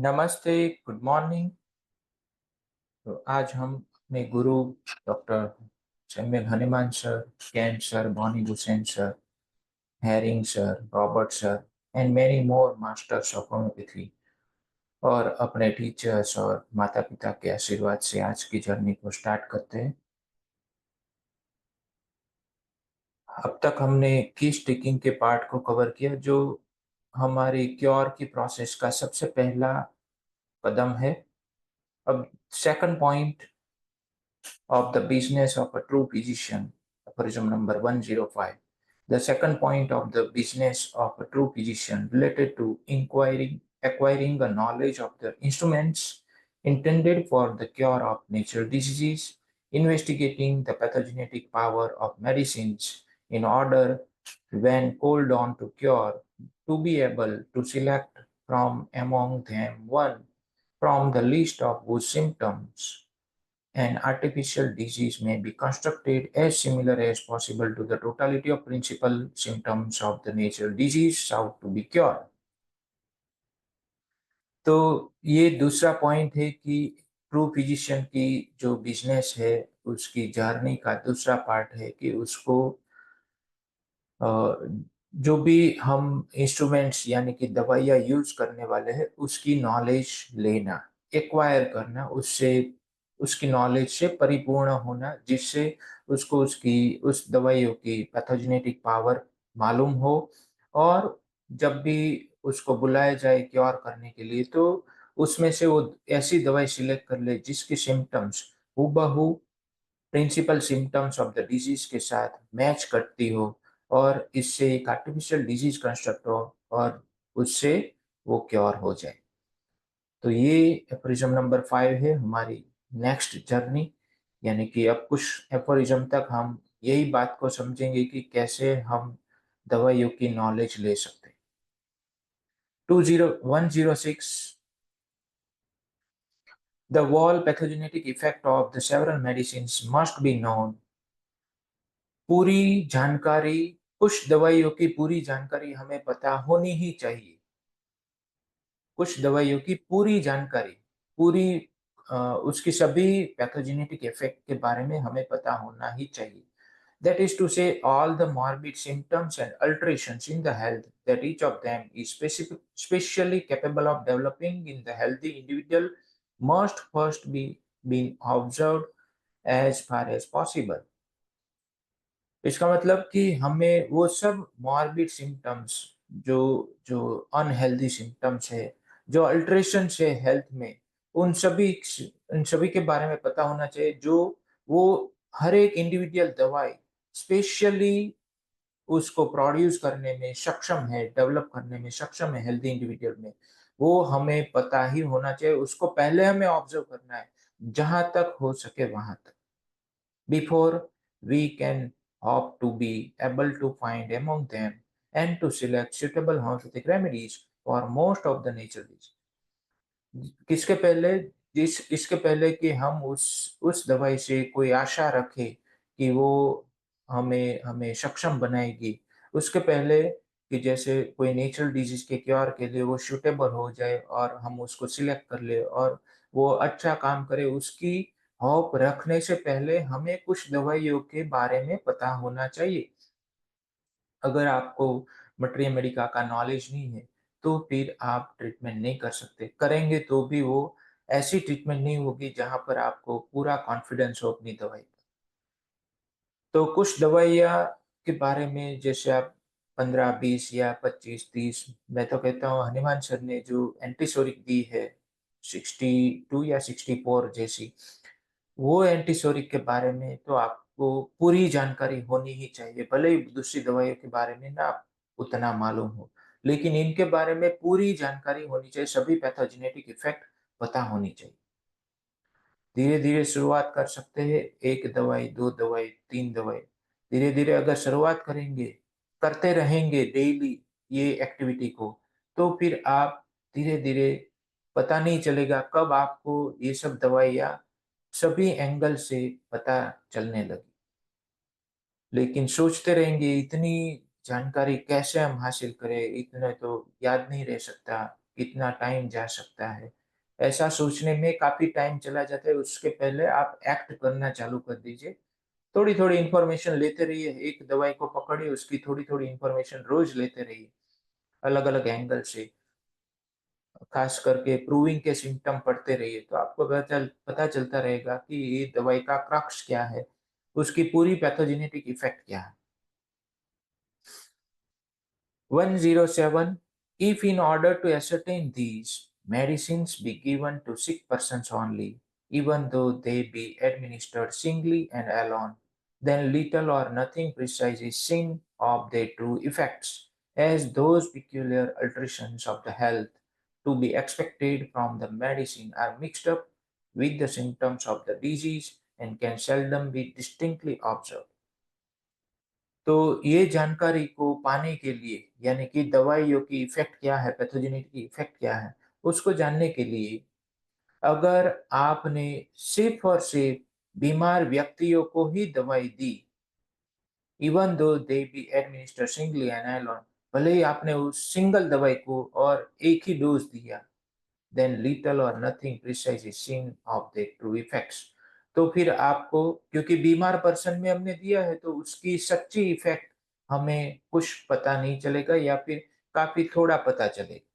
नमस्ते, good morning. तो आज हम अपने गुरु doctor Samuel Hahnemann sir, Kent sir, Boenninghausen sir, Hering sir, Robert sir and many more masters of homeopathy और अपने टीचर्स और माता पिता के आशीर्वाद से आज की जर्नी को स्टार्ट करते हैं। अब तक हमने की स्टिकिंग के पार्ट को कवर किया, जो हमारी क्योर की प्रोसेस का सबसे पहला कदम है। अब second point of the business of a true physician, aphorism number 105. The second point of the business of a true physician related to acquiring the knowledge of the instruments intended for the cure of natural diseases, investigating the pathogenetic power of medicines in order, when called on to cure, to be able to select from among them one from the list of whose symptoms an artificial disease may be constructed as similar as possible to the totality of principal symptoms of the natural disease sought to be cured. तो ये दूसरा point है कि true physician की जो business है, उसकी journey का दूसरा पार्ट है कि उसको जो भी हम इंस्ट्रूमेंट्स यानी कि दवाइयाँ यूज करने वाले हैं, उसकी नॉलेज लेना, एक्वायर करना, उससे उसकी नॉलेज से परिपूर्ण होना, जिससे उसको उसकी उस दवाइयों की पैथोजेनेटिक पावर मालूम हो। और जब भी उसको बुलाया जाए क्योर करने के लिए, तो उसमें से वो ऐसी दवाई सिलेक्ट कर ले जिसके सिम्टम्स हूबहू principal symptoms of the disease के साथ मैच करती हो, और इससे एक आर्टिफिशियल डिजीज कंस्ट्रक्ट हो और उससे वो क्योर हो जाए। तो ये एफोरिज्म नंबर 5 है हमारी नेक्स्ट जर्नी। यानी कि अब कुछ एफोरिज्म तक हम यही बात को समझेंगे कि कैसे हम दवाइयों की नॉलेज ले सकते हैं। 20106, the whole pathogenetic effect of the several medicines must be known। पूरी जानकारी, कुछ दवाइयों की पूरी जानकारी हमें पता होनी ही चाहिए। कुछ दवाइयों की पूरी जानकारी, पूरी उसकी सभी पैथोजेनेटिक इफेक्ट के बारे में हमें पता होना ही चाहिए। That is to say, all the morbid symptoms and alterations in the health that each of them is specially capable of developing in the healthy individual must first be being observed as far as possible। इसका मतलब कि हमें वो सब morbid symptoms, जो जो unhealthy symptoms है, जो अल्टरेशंस है हेल्थ में, उन सभी उन सभी के बारे में पता होना चाहिए, जो वो हर एक इंडिविजुअल दवाई स्पेशली उसको प्रोड्यूस करने में सक्षम है, डेवलप करने में सक्षम है हेल्दी इंडिविजुअल में। वो हमें पता ही होना चाहिए, उसको पहले हमें ऑब्जर्व करना है, जहाँ तक हो सके वहाँ तक, before we can hope to be able to find among them and to select suitable homeopathic remedies for most of the nature disease। किसके पहले, जिस इसके पहले कि हम उस दवाई से कोई आशा रखें कि वो हमें हमें सक्षम बनाएगी, उसके पहले कि जैसे कोई नेचुरल डिजीज के क्योर के लिए वो सूटेबल हो जाए और हम उसको सिलेक्ट कर ले और वो अच्छा काम करे, उसकी होप रखने से पहले हमें कुछ दवाइयों के बारे में पता होना चाहिए। अगर आपको मटेरिया मेडिका का नॉलेज नहीं है, तो फिर आप ट्रीटमेंट नहीं कर सकते। करेंगे तो भी वो ऐसी ट्रीटमेंट नहीं होगी जहाँ पर आपको पूरा कॉन्फिडेंस हो अपनी दवाई पर। तो कुछ दवाइयाँ के बारे में जैसे आप 15, 20 या 25, 30, मैं तो कहता हूँ हनीमान सर ने जो एंटीसोरिक दी है 62 या 64 जैसी, वो एंटीसोरिक के बारे में तो आपको पूरी जानकारी होनी ही चाहिए। भले ही दूसरी दवाइयों के बारे में ना उतना मालूम हो, लेकिन इनके बारे में पूरी जानकारी होनी चाहिए, सभी पैथोजेनेटिक इफेक्ट पता होनी चाहिए। धीरे-धीरे शुरुआत कर सकते हैं, 1 दवाई, 2 दवाई, 3 दवाई। धीरे-धीरे अगर शुरुआत करेंगे, करते रहेंगे डेली ये एक्टिविटी को, तो फिर आप धीरे-धीरे पता नहीं चलेगा कब आपको ये सब दवाइयाँ सभी एंगल से पता चलने लगी। लेकिन सोचते रहेंगे इतनी जानकारी कैसे हम हासिल करें, इतना तो याद नहीं रह सकता। कितना टाइम जा सकता है। ऐसा सोचने में काफ़ी टाइम चला जाता है, उसके पहले आप एक्ट करना चालू कर दीजिए। थोड़ी-थोड़ी इन्फॉर्मेशन लेते रहिए, एक दवाई को पकड़िए, उसकी थोड़ी-थोड़ी इन्फॉर्मेशन रोज़ लेते रहिए, अलग-अलग एंगल से। खास करके प्रूविंग के सिम्पटम पढ़ते रहिए, तो आपको पता चलता रहेगा कि ये दवाई का क्रक्स क्या है, उसकी पूरी पैथोजेनेटिक इफ़ेक्ट क्या है। 107. If in order to ascertain these, medicines be given to sick persons only, even though they be administered singly and alone, then little or nothing precise is seen of their true effects, as those peculiar alterations of the health to be expected from the medicine are mixed up with the symptoms of the disease and can seldom be distinctly observed. तो ये जानकारी को पाने के लिए यानी कि दवाइयों की इफ़ेक्ट क्या है, पैथोजेनिटी की इफ़ेक्ट क्या है, उसको जानने के लिए अगर आपने सिर्फ़ और सिर्फ़ बीमार व्यक्तियों को ही दवाई दी, even though they be administer singly and alone, भले ही आपने उस सिंगल दवाई को और एक ही डोज़ दिया, then little or nothing precise is seen of the true effects. तो फिर आपको क्योंकि बीमार पर्सन में हमने दिया है तो उसकी सच्ची इफेक्ट हमें कुछ पता नहीं चलेगा या फिर काफी थोड़ा पता चलेगा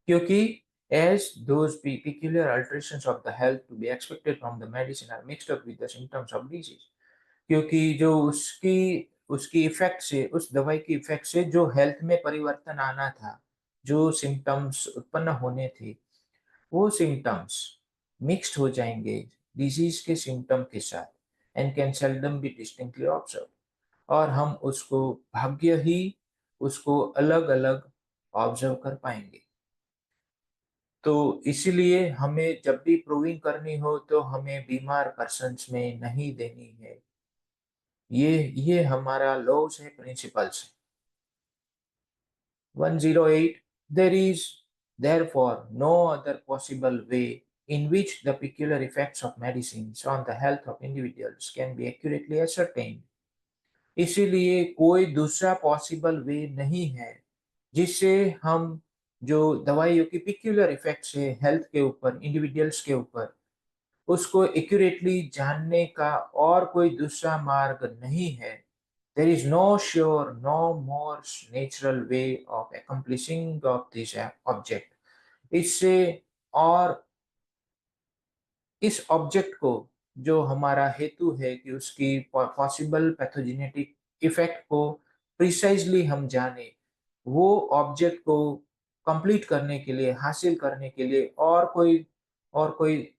क्योंकि as those peculiar alterations of the health to be expected from the medicine are mixed up with the symptoms of disease क्योंकि जो उसकी उसकी इफेक्ट से उस दवाई की इफेक्ट से जो हेल्थ में परिवर्तन आना था जो सिम्टम्स उत्पन्न होने थे वो सिम्पटम्स मिक्स्ड हो जाएंगे डिजीज के सिम्पटम के साथ and can seldom be distinctly observe और हम उसको भाग्य ही उसको अलग अलग ऑब्जर्व कर पाएंगे तो इसीलिए हमें जब भी प्रूविंग करनी हो तो हमें बीमार पर्सन्स में नहीं देनी है ये हमारा लॉज है प्रिंसिपल्स है 108. There is therefore no other possible way in which the peculiar effects of medicines on the health of individuals can be accurately ascertained. इसीलिए कोई दूसरा पॉसिबल वे नहीं है जिससे हम जो दवाइयों की पिक्यूलर इफेक्ट्स है हेल्थ के ऊपर इंडिविजुअल्स के ऊपर उसको एक्यूरेटली जानने का और कोई दूसरा मार्ग नहीं है there is no sure, no more natural way of accomplishing of this object. इससे और इस ऑब्जेक्ट को जो हमारा हेतु है कि उसकी पॉसिबल पैथोजेनेटिक इफेक्ट को प्रिसाइजली हम जाने वो ऑब्जेक्ट को कंप्लीट करने के लिए हासिल करने के लिए और कोई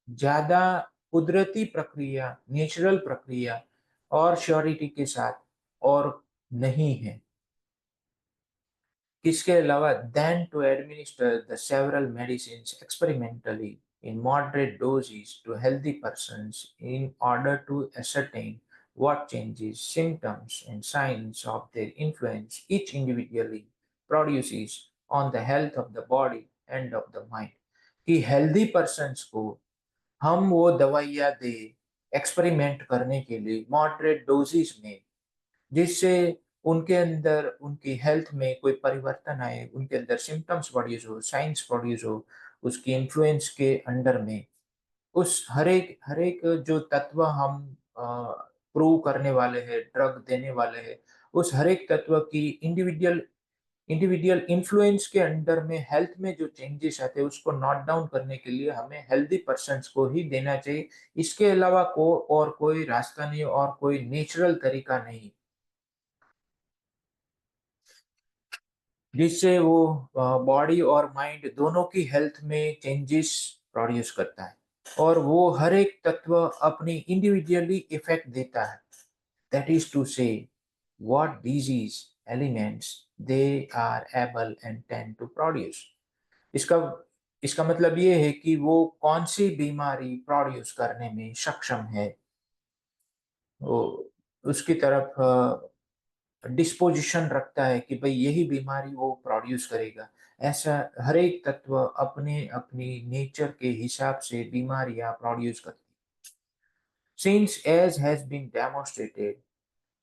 ज्यादा कुदरती प्रक्रिया नेचुरल प्रक्रिया और श्योरिटी के साथ और नहीं है इसके अलावा than to administer the several medicines experimentally in moderate doses to healthy persons in order to ascertain what changes, symptoms, and signs of their influence each individually produces on the health of the body and of the mind. कि healthy persons को हम वो दवाइयाँ they experiment करने के लिए moderate doses में जिससे उनके अंदर उनकी हेल्थ में कोई परिवर्तन आए, उनके अंदर सिम्पटम्स प्रोड्यूस हो, साइंस प्रोड्यूस हो, उसकी इन्फ्लुएंस के अंडर में उस हर एक जो तत्व हम प्रूव करने वाले हैं, ड्रग देने वाले हैं, उस हर एक तत्व की इंडिविजुअल इंडिविजुअल इन्फ्लुएंस के अंडर में हेल्थ में जो चेंजेस आते हैं उसको नोट डाउन करने के लिए हमें हेल्दी पर्सन्स को ही देना चाहिए। इसके अलावा को और कोई रास्ता नहीं और कोई नेचुरल तरीका नहीं। जिससे वो बॉडी और माइंड दोनों की हेल्थ में चेंजेस प्रोड्यूस करता है और वो हर एक तत्व अपनी इंडिविजुअली इफेक्ट देता है that is to say what disease elements they are able and tend to produce इसका इसका मतलब ये है कि वो कौन सी बीमारी प्रोड्यूस करने में सक्षम है वो उसकी तरफ डिस्पोजिशन रखता है कि भाई यही बीमारी वो प्रोड्यूस करेगा ऐसा हर एक तत्व अपने अपनी नेचर के हिसाब से बीमारियां प्रोड्यूस करती since as has been demonstrated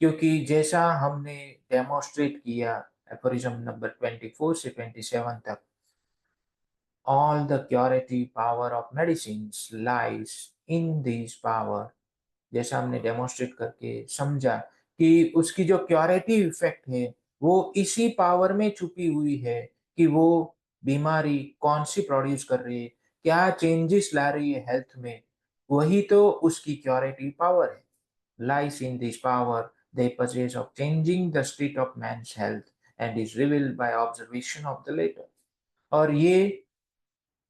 क्योंकि जैसा हमने डेमोन्स्ट्रेट किया एफोरिज्म नंबर 24 से 27 तक। All the curative power of medicines lies in this power. जैसा हमने डेमोन्स्ट्रेट करके समझा कि उसकी जो क्योरेटिव इफेक्ट है वो इसी पावर में छुपी हुई है कि वो बीमारी कौन सी प्रोड्यूस कर रही है, क्या चेंजेस ला रही है हेल्थ में, वही तो उसकी क्योरेटिव पावर है। Lies in this power they possess of changing the state of man's health and is revealed by observation of the latter। और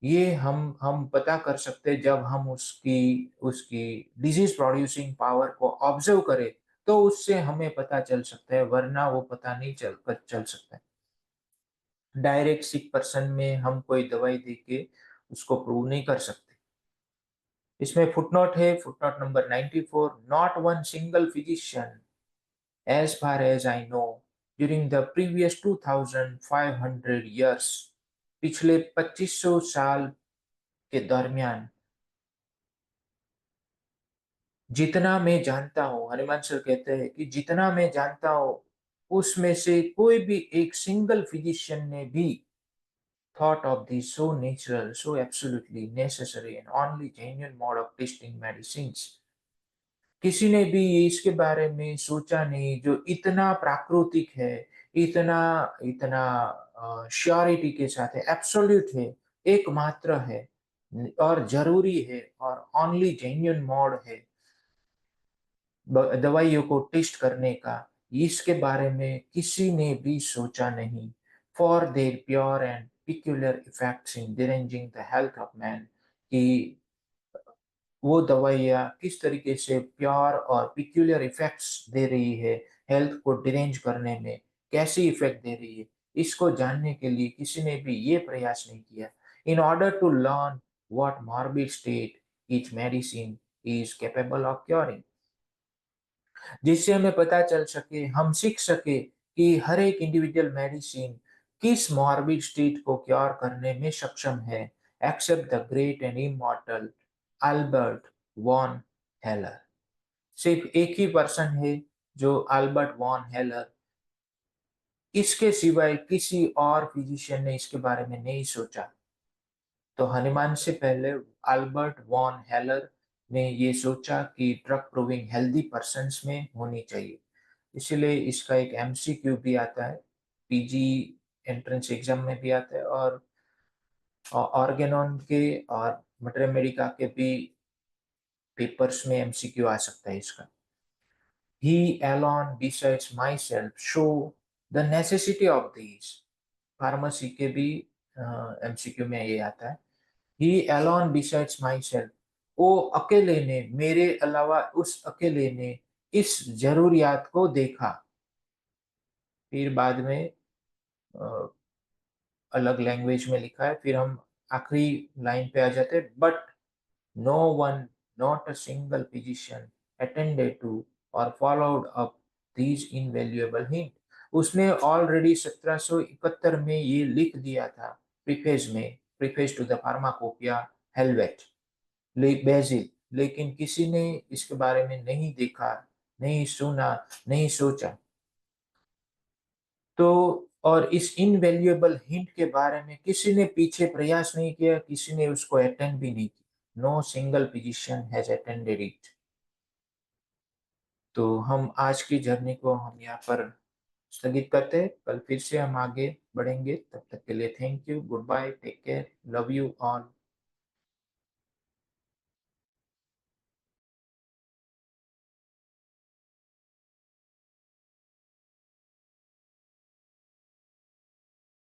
ये हम पता कर सकते हैं जब हम उसकी उसकी डिजीज प्रोड्यूसिंग पावर को ऑब्जर्व करें, तो उससे हमें पता चल सकता है, वरना वो पता नहीं चल सकता है। डायरेक्ट सिक पर्सन में हम कोई दवाई दे के उसको प्रूव नहीं कर सकते। इसमें फुटनोट है, footnote number 94। Not one single physician as far as I know during the previous 2500 years, पिछले 2500 साल के दरमियान, जितना मैं जानता हूँ, हनुमान सर कहते हैं कि जितना मैं जानता हूँ उसमें से कोई भी एक सिंगल फिजिशियन ने भी thought of this so natural, so absolutely necessary and only genuine mode of testing medicines। किसी ने भी इसके बारे में सोचा नहीं जो इतना प्राकृतिक है, इतना इतना श्योरिटी के साथ है, एब्सोल्यूट है, एकमात्र है और जरूरी है और ओनली जेन्युइन मोड है दवाइयों को टेस्ट करने का, इसके बारे में किसी ने भी सोचा नहीं। For their pure and peculiar effects in deranging the health of man, कि वो दवाइयाँ किस तरीके से प्योर और पिक्यूलियर इफेक्ट्स दे रही है, हेल्थ को डिरेंज करने में कैसी इफेक्ट दे रही है, इसको जानने के लिए किसी ने भी ये प्रयास नहीं किया। In order to learn what morbid state each medicine is capable of curing, जिससे हमें पता चल सके, हम सीख सके कि हर एक इंडिविजुअल मेडिसिन किस मॉर्बिड स्टेट को क्योर करने में सक्षम है, except the great and immortal Albert von Haller. सिर्फ एक ही पर्सन है जो अल्बर्ट वॉन हेलर, इसके सिवाय किसी और फिजिशियन ने इसके बारे में नहीं सोचा। तो हनुमान से पहले अल्बर्ट वॉन हेलर ने ये सोचा कि ड्रग प्रूविंग हेल्दी पर्सन्स में होनी चाहिए। इसीलिए इसका एक एमसीक्यू भी आता है, पीजी एंट्रेंस एग्जाम में भी आता है, और ऑर्गेनॉन के और मटर मेडिका के भी पेपर्स में एमसीक्यू आ सकता है इसका। He alone besides myself show the necessity of these। Pharmacy के भी एमसीक्यू में ये आता है। He alone besides myself, वो अकेले ने, मेरे अलावा उस अकेले ने इस जरूरियात को देखा। फिर बाद में अ, अलग लैंग्वेज में लिखा है, फिर हम आखिरी लाइन पे आ जाते हैं। But no one, not a single physician attended to or followed up these invaluable hint. उसने ऑलरेडी 1771 में ये लिख दिया था प्रीफेस में, preface to the pharmacopoeia Helvetic Basel, लेकिन किसी ने इसके बारे में नहीं देखा, नहीं सुना, नहीं सोचा। तो और इस इनवैल्यूएबल हिंट के बारे में किसी ने पीछे प्रयास नहीं किया, किसी ने उसको अटेंड भी नहीं किया। No single physician has attended it. तो हम आज की जर्नी को हम यहाँ पर स्थगित करते हैं, कल फिर से हम आगे बढ़ेंगे। तब तक के लिए thank you, good bye, take care, love you all.